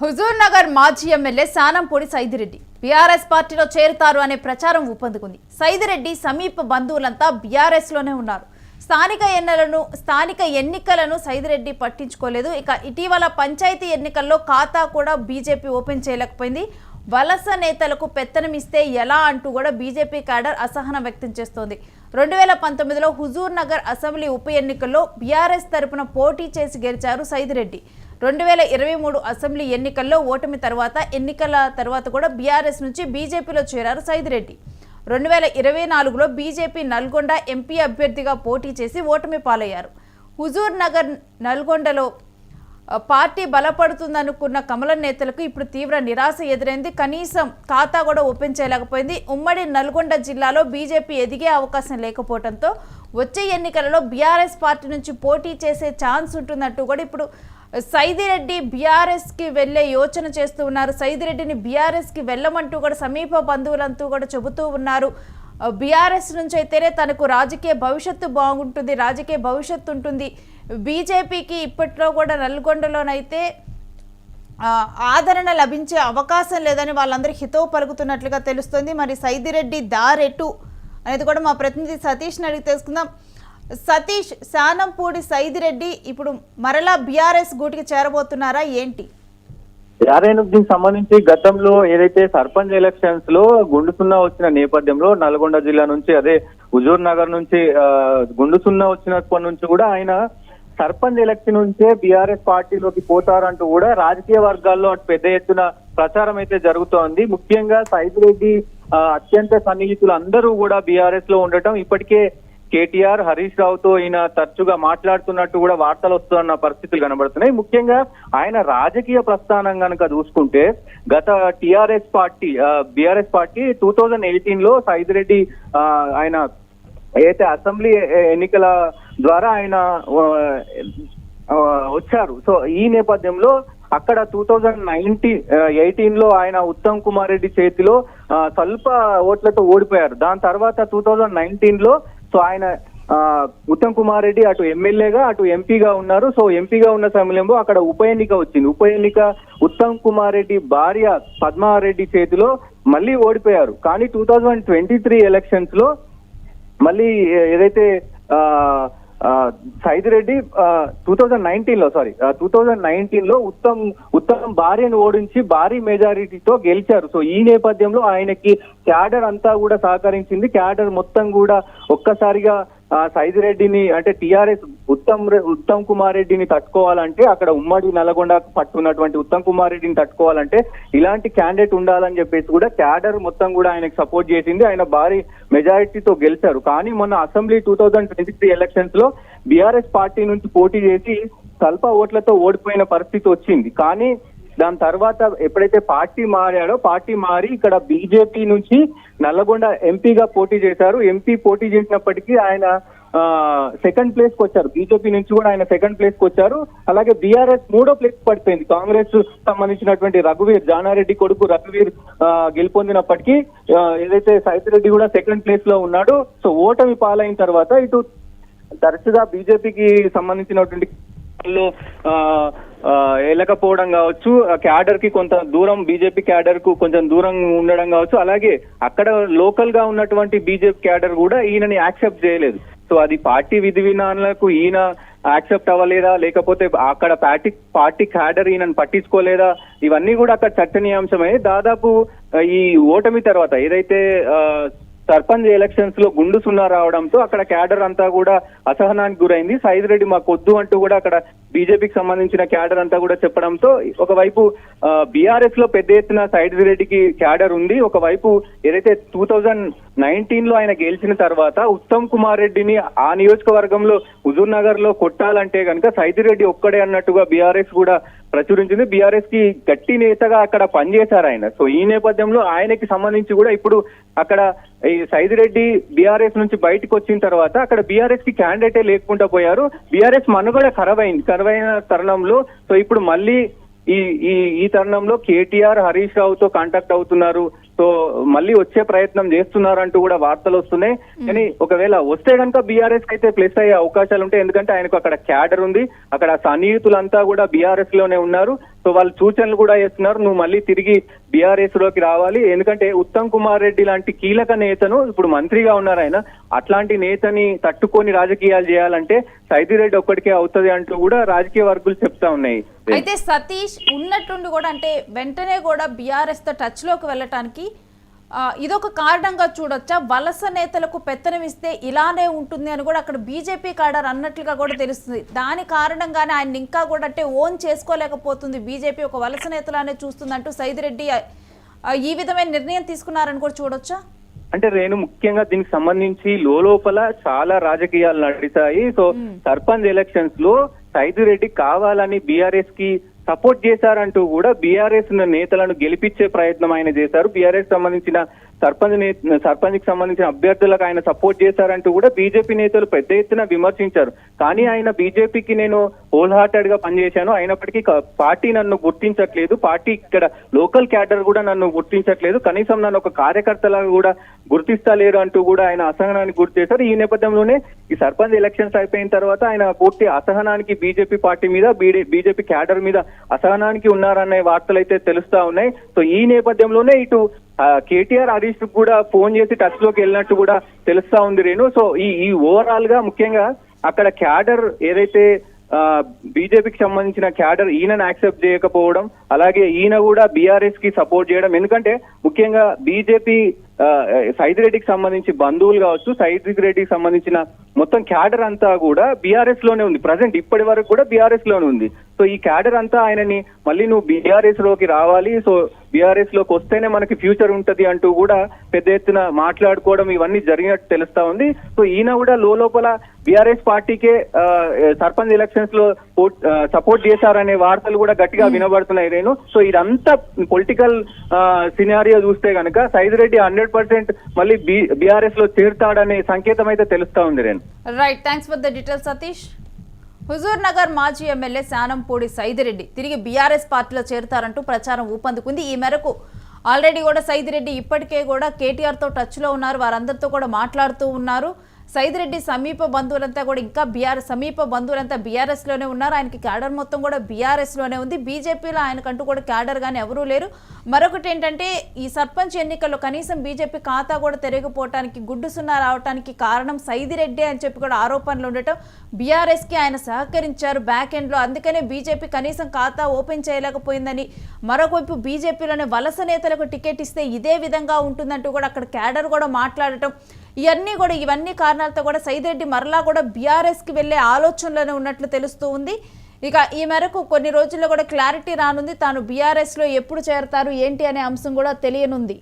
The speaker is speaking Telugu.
హుజూర్ నగర్ మాజీ ఎమ్మెల్యే శానంపూడి సైదిరెడ్డి బీఆర్ఎస్ పార్టీలో చేరుతారు అనే ప్రచారం ఊపందుకుంది. సైదిరెడ్డి సమీప బంధువులంతా బీఆర్ఎస్ లోనే ఉన్నారు. స్థానిక ఎన్నికలను సైదిరెడ్డి పట్టించుకోలేదు. ఇక ఇటీవల పంచాయతీ ఎన్నికల్లో ఖాతా కూడా బీజేపీ ఓపెన్ చేయలేకపోయింది. వలస నేతలకు పెత్తనమిస్తే ఎలా అంటూ కూడా బీజేపీ క్యాడర్ అసహనం వ్యక్తం చేస్తోంది. 2019లో హుజూర్ నగర్ అసెంబ్లీ ఉప ఎన్నికల్లో బీఆర్ఎస్ తరపున పోటీ చేసి గెలిచారు సైదిరెడ్డి. 2023 అసెంబ్లీ ఎన్నికల్లో ఓటమి ఎన్నికల తర్వాత కూడా బీఆర్ఎస్ నుంచి బీజేపీలో చేరారు సైదిరెడ్డి. 2024లో బీజేపీ నల్గొండ ఎంపీ అభ్యర్థిగా పోటీ చేసి ఓటమి పాలయ్యారు. హుజూర్ నగర్ నల్గొండలో పార్టీ బలపడుతుందనుకున్న కమలం నేతలకు ఇప్పుడు తీవ్ర నిరాశ ఎదురైంది. కనీసం ఖాతా కూడా ఓపెన్ చేయలేకపోయింది. ఉమ్మడి నల్గొండ జిల్లాలో బీజేపీ ఎదిగే అవకాశం లేకపోవడంతో వచ్చే ఎన్నికలలో బీఆర్ఎస్ పార్టీ నుంచి పోటీ చేసే ఛాన్స్ ఉంటుందంటూ కూడా ఇప్పుడు సైదిరెడ్డి బీఆర్ఎస్కి వెళ్లే యోచన చేస్తూ ఉన్నారు. సైదిరెడ్డిని బీఆర్ఎస్కి వెళ్ళమంటూ కూడా సమీప బంధువులంటూ కూడా చెబుతూ ఉన్నారు. బీఆర్ఎస్ నుంచి అయితేనే తనకు రాజకీయ భవిష్యత్తు బాగుంటుంది, రాజకీయ భవిష్యత్తు ఉంటుంది. బీజేపీకి ఇప్పట్లో కూడా నల్గొండలోనైతే ఆదరణ లభించే అవకాశం లేదని వాళ్ళందరూ హితవు పలుకుతున్నట్లుగా తెలుస్తుంది. మరి సైదిరెడ్డి దారెటు అనేది కూడా మా ప్రతినిధి సతీష్ని అడిగి తెలుసుకుందాం. సతీష్, శానంపూడి సైదిరెడ్డి ఇప్పుడు మరలా బీఆర్ఎస్ గూటికి చేరబోతున్నారా ఏంటి? యారేనుకు సంబంధించి గతంలో ఏదైతే సర్పంచ్ ఎలక్షన్స్ లో గుండు సున్నా వచ్చిన నేపథ్యంలో నల్గొండ జిల్లా నుంచి అదే హుజూర్ నగర్ నుంచి గుండు సున్నా వచ్చినప్పటి నుంచి కూడా ఆయన సర్పంచ్ ఎలక్షన్ నుంచే బీఆర్ఎస్ పార్టీలోకి పోతారంటూ కూడా రాజకీయ వర్గాల్లో అటు పెద్ద ఎత్తున ప్రచారం అయితే జరుగుతోంది. ముఖ్యంగా సైదిరెడ్డి అత్యంత సన్నిహితులు అందరూ కూడా బీఆర్ఎస్ లో ఉండటం, ఇప్పటికే కేటీఆర్, హరీష్ రావుతో ఈయన తరచుగా మాట్లాడుతున్నట్టు కూడా వార్తలు వస్తున్న పరిస్థితులు కనబడుతున్నాయి. ముఖ్యంగా ఆయన రాజకీయ ప్రస్థానం కనుక చూసుకుంటే గత బీఆర్ఎస్ పార్టీ 2018లో సైదిరెడ్డి ఆయన ఏదైతే అసెంబ్లీ ఎన్నికల ద్వారా ఆయన వచ్చారు. సో ఈ నేపథ్యంలో అక్కడ 2018లో ఆయన ఉత్తమ్ కుమార్ రెడ్డి చేతిలో స్వల్ప ఓట్లతో ఓడిపోయారు. దాని తర్వాత 2019లో సో ఆయన ఉత్తమ్ కుమార్ రెడ్డి అటు ఎమ్మెల్యేగా అటు ఎంపీగా ఉన్నారు. సో ఎంపీగా ఉన్న సమయంలో అక్కడ ఉప ఎన్నిక వచ్చింది. ఉప ఎన్నిక ఉత్తమ్ కుమార్ రెడ్డి భార్య పద్మారెడ్డి చేతిలో మళ్ళీ ఓడిపోయారు. కానీ 2023 ఎలక్షన్స్ లో మళ్ళీ ఏదైతే సైదిరెడ్డి 2019లో ఉత్తమ్ భార్యను ఓడించి భారీ మెజారిటీతో గెలిచారు. సో ఈ నేపథ్యంలో ఆయనకి క్యాడర్ అంతా కూడా సహకరించింది. క్యాడర్ మొత్తం కూడా ఒక్కసారిగా సైదిరెడ్డిని అంటే టీఆర్ఎస్ ఉత్తమ్ కుమార్ రెడ్డిని తట్టుకోవాలంటే, అక్కడ ఉమ్మడి నల్గొండ పట్టుకున్నటువంటి ఉత్తమ్ కుమార్ రెడ్డిని తట్టుకోవాలంటే ఇలాంటి క్యాండిడేట్ ఉండాలని చెప్పేసి కూడా క్యాడర్ మొత్తం కూడా ఆయనకు సపోర్ట్ చేసింది. ఆయన భారీ మెజారిటీతో గెలిచారు. కానీ మొన్న అసెంబ్లీ 2023 ఎలక్షన్స్ లో బీఆర్ఎస్ పార్టీ నుంచి పోటీ చేసి స్వల్ప ఓట్లతో ఓడిపోయిన పరిస్థితి వచ్చింది. కానీ దాని తర్వాత ఎప్పుడైతే పార్టీ మారి ఇక్కడ బీజేపీ నుంచి నల్లగొండ ఎంపీగా పోటీ చేశారు. ఎంపీ పోటీ చేసినప్పటికీ ఆయన సెకండ్ ప్లేస్ కు వచ్చారు. బీజేపీ నుంచి కూడా ఆయన సెకండ్ ప్లేస్ కు వచ్చారు. అలాగే బీఆర్ఎస్ 3వ ప్లేస్ పడిపోయింది. కాంగ్రెస్ సంబంధించినటువంటి జానారెడ్డి కొడుకు రఘువీర్ గెలుపొందినప్పటికీ ఏదైతే సైదిరెడ్డి కూడా సెకండ్ ప్లేస్ లో ఉన్నాడు. సో ఓటమి పాలైన తర్వాత ఇటు తరచుగా బీజేపీకి సంబంధించినటువంటి వెళ్ళకపోవడం కావచ్చు, క్యాడర్ కి కొంత దూరం, బీజేపీ క్యాడర్ కు కొంచెం దూరం ఉండడం కావచ్చు, అలాగే అక్కడ లోకల్ గా ఉన్నటువంటి బీజేపీ క్యాడర్ కూడా ఈయనని యాక్సెప్ట్ చేయలేదు. సో అది పార్టీ విధి విధానాలకు ఈయన యాక్సెప్ట్ అవ్వలేదా, లేకపోతే అక్కడ పార్టీ క్యాడర్ ఈయనను పట్టించుకోలేదా, ఇవన్నీ కూడా అక్కడ చర్చనీయాంశమై దాదాపు ఈ ఓటమి తర్వాత ఏదైతే సర్పంచ్ ఎలక్షన్స్ లో గుండు సున్నా రావడంతో అక్కడ క్యాడర్ అంతా కూడా అసహనానికి గురైంది. సైదిరెడ్డి మాకు వద్దు అంటూ కూడా అక్కడ బీజేపీకి సంబంధించిన క్యాడర్ అంతా కూడా చెప్పడంతో ఒకవైపు బీఆర్ఎస్ లో పెద్ద ఎత్తున సైదిరెడ్డికి క్యాడర్ ఉంది. ఒకవైపు ఏదైతే 2019లో ఆయన గెలిచిన తర్వాత ఉత్తమ్ కుమార్ రెడ్డిని ఆ నియోజకవర్గంలో హుజూర్ నగర్ లో కొట్టాలంటే కనుక సైదిరెడ్డి ఒక్కడే అన్నట్టుగా బీఆర్ఎస్ కూడా ప్రచురించింది. బీఆర్ఎస్ కి గట్టి నేతగా అక్కడ పనిచేశారు ఆయన. సో ఈ నేపథ్యంలో ఆయనకి సంబంధించి కూడా ఇప్పుడు అక్కడ ఈ సైదిరెడ్డి బీఆర్ఎస్ నుంచి బయటకు వచ్చిన తర్వాత అక్కడ బీఆర్ఎస్ కి క్యాండిడేటే లేకుండా పోయారు. బీఆర్ఎస్ మనుగడ కరువైన తరుణంలో సో ఇప్పుడు మళ్ళీ ఈ తరుణంలో కేటీఆర్, హరీష్ రావుతో కాంటాక్ట్ అవుతున్నారు. సో మళ్ళీ వచ్చే ప్రయత్నం చేస్తున్నారంటూ కూడా వార్తలు వస్తున్నాయి. కానీ ఒకవేళ వస్తే కనుక బీఆర్ఎస్ అయితే ప్లస్ అయ్యే అవకాశాలు ఉంటాయి. ఎందుకంటే ఆయనకు అక్కడ క్యాడర్ ఉంది, అక్కడ సన్నిహితులంతా కూడా బీఆర్ఎస్ లోనే ఉన్నారు. సో వాళ్ళు సూచనలు కూడా చేస్తున్నారు, నువ్వు మళ్ళీ తిరిగి బీఆర్ఎస్ లోకి రావాలి, ఎందుకంటే ఉత్తమ్ కుమార్ రెడ్డి లాంటి కీలక నేతను ఇప్పుడు మంత్రిగా ఉన్నారు ఆయన, అట్లాంటి నేతని తట్టుకొని రాజకీయాలు చేయాలంటే సైదిరెడ్డి ఒక్కడికే అవుతుంది అంటూ కూడా రాజకీయ వర్గాలు చెప్తా ఉన్నాయి. అయితే సతీష్ ఉన్నట్టుండి కూడా అంటే వెంటనే కూడా బీఆర్ఎస్ తో టచ్ లోకి వెళ్ళటానికి ఇదొక కారణంగా చూడొచ్చా? వలస నేతలకు పెత్తనం ఇస్తే ఇలానే ఉంటుంది అని కూడా అక్కడ బీజేపీ కాడర్ అన్నట్లుగా కూడా తెలుస్తుంది. దాని కారణంగానే ఆయన ఇంకా కూడా అంటే ఓన్ చేసుకోలేకపోతుంది బీజేపీ, ఒక వలస నేతలానే చూస్తుందంటూ సైదిరెడ్డి ఈ విధమైన నిర్ణయం తీసుకున్నారని కూడా చూడొచ్చా? అంటే రేణు ముఖ్యంగా దీనికి సంబంధించి లోపల చాలా రాజకీయాలు నడుస్తాయి. సో సర్పంచ్ ఎలక్షన్స్ లో సైదిరెడ్డి కావాలని బీఆర్ఎస్ కి సపోర్ట్ చేశారంటూ కూడా బీఆర్ఎస్ నేతలను గెలిపించే ప్రయత్నం ఆయన చేశారు. బీఆర్ఎస్ సంబంధించిన సర్పంచ్ కి సంబంధించిన అభ్యర్థులకు ఆయన సపోర్ట్ చేశారంటూ కూడా బీజేపీ నేతలు పెద్ద ఎత్తున విమర్శించారు. కానీ ఆయన బీజేపీకి నేను హోల్ హార్టెడ్ గా పనిచేశాను, అయినప్పటికీ పార్టీ నన్ను గుర్తించట్లేదు, పార్టీ ఇక్కడ లోకల్ క్యాడర్ కూడా నన్ను గుర్తించట్లేదు, కనీసం నన్ను ఒక కార్యకర్తలాగా కూడా గుర్తిస్తలేరు అంటూ కూడా ఆయన అసహనానికి గుర్తు చేశారు. ఈ నేపథ్యంలోనే ఈ సర్పంచ్ ఎలక్షన్స్ అయిపోయిన తర్వాత ఆయన పూర్తి అసహనానికి బీజేపీ పార్టీ మీద బీజేపీ క్యాడర్ మీద అసహనానికి ఉన్నారనే వార్తలు అయితే తెలుస్తా ఉన్నాయి. సో ఈ నేపథ్యంలోనే ఇటు కేటీఆర్ హరీష్ కూడా ఫోన్ చేసి టచ్ లోకి వెళ్ళినట్టు కూడా తెలుస్తా ఉంది రేణు. సో ఈ ఓవరాల్ గా ముఖ్యంగా అక్కడ క్యాడర్ ఏదైతే బీజేపీకి సంబంధించిన క్యాడర్ ఈయనను యాక్సెప్ట్ చేయకపోవడం, అలాగే ఈయన కూడా బీఆర్ఎస్ కి సపోర్ట్ చేయడం, ఎందుకంటే ముఖ్యంగా బీజేపీ సైదిరెడ్డికి సంబంధించి బంధువులు కావచ్చు, సైదిరెడ్డికి సంబంధించిన మొత్తం క్యాడర్ అంతా కూడా బీఆర్ఎస్ లోనే ఉంది, ప్రజెంట్ ఇప్పటి వరకు కూడా బీఆర్ఎస్ లోనే ఉంది. సో ఈ క్యాడర్ అంతా ఆయనని మళ్ళీ నువ్వు బీఆర్ఎస్ లోకి రావాలి, సో బీఆర్ఎస్ లోకి వస్తేనే మనకి ఫ్యూచర్ ఉంటది అంటూ కూడా పెద్ద ఎత్తున మాట్లాడుకోవడం ఇవన్నీ జరిగినట్టు తెలుస్తా ఉంది. సో ఈయన కూడా లోపల బీఆర్ఎస్ పార్టీకే సర్పంచ్ ఎలక్షన్స్ లో సపోర్ట్ చేశారనే వార్తలు కూడా గట్టిగా వినబడుతున్నాయి రేణు. సో ఇదంతా పొలిటికల్ సినారియో చూస్తే కనుక సైదిరెడ్డి 100% మళ్ళీ బీఆర్ఎస్ లో చేరుతాడనే సంకేతం అయితే తెలుస్తా ఉంది Renu. Right, thanks for the details Satish. Huzur Nagar మాజీ ఎమ్మెల్యే శానంపూడి సైదిరెడ్డి తిరిగి బీఆర్ఎస్ పార్టీలో చేరుతారంటూ ప్రచారం ఊపందుకుంది. ఈ మేరకు ఆల్రెడీ కూడా సైదిరెడ్డి ఇప్పటికే కూడా కేటీఆర్తో టచ్లో ఉన్నారు, వారందరితో కూడా మాట్లాడుతూ ఉన్నారు. సైదిరెడ్డి సమీప బంధువులంతా కూడా ఇంకా సమీప బంధువులంతా బీఆర్ఎస్లోనే ఉన్నారు, ఆయనకి క్యాడర్ మొత్తం కూడా బీఆర్ఎస్లోనే ఉంది. బీజేపీలో ఆయనకంటూ కూడా క్యాడర్ కానీ ఎవరూ లేరు. మరొకటి ఏంటంటే ఈ సర్పంచ్ ఎన్నికల్లో కనీసం బీజేపీ ఖాతా కూడా తిరగపోవటానికి, గుడ్డు సున్నా రావడానికి కారణం సైదిరెడ్డి అని చెప్పి కూడా ఆరోపణలు ఉండటం, బీఆర్ఎస్కి ఆయన సహకరించారు బ్యాక్ ఎండ్లో, అందుకనే బీజేపీ కనీసం ఖాతా ఓపెన్ చేయలేకపోయిందని, మరొకవైపు బీజేపీలోనే వలస నేతలకు టికెట్ ఇస్తే ఇదే విధంగా ఉంటుందంటూ కూడా అక్కడ క్యాడర్ కూడా మాట్లాడటం, ఇవన్నీ కారణాలతో కూడా సైదిరెడ్డి మరలా కూడా బీఆర్ఎస్కి వెళ్లే ఆలోచనలోనే ఉన్నట్లు తెలుస్తూ ఉంది. ఇక ఈ మేరకు కొన్ని రోజుల్లో కూడా క్లారిటీ రానుంది, తాను బీఆర్ఎస్లో ఎప్పుడు చేరతారు ఏంటి అనే అంశం కూడా తెలియనుంది.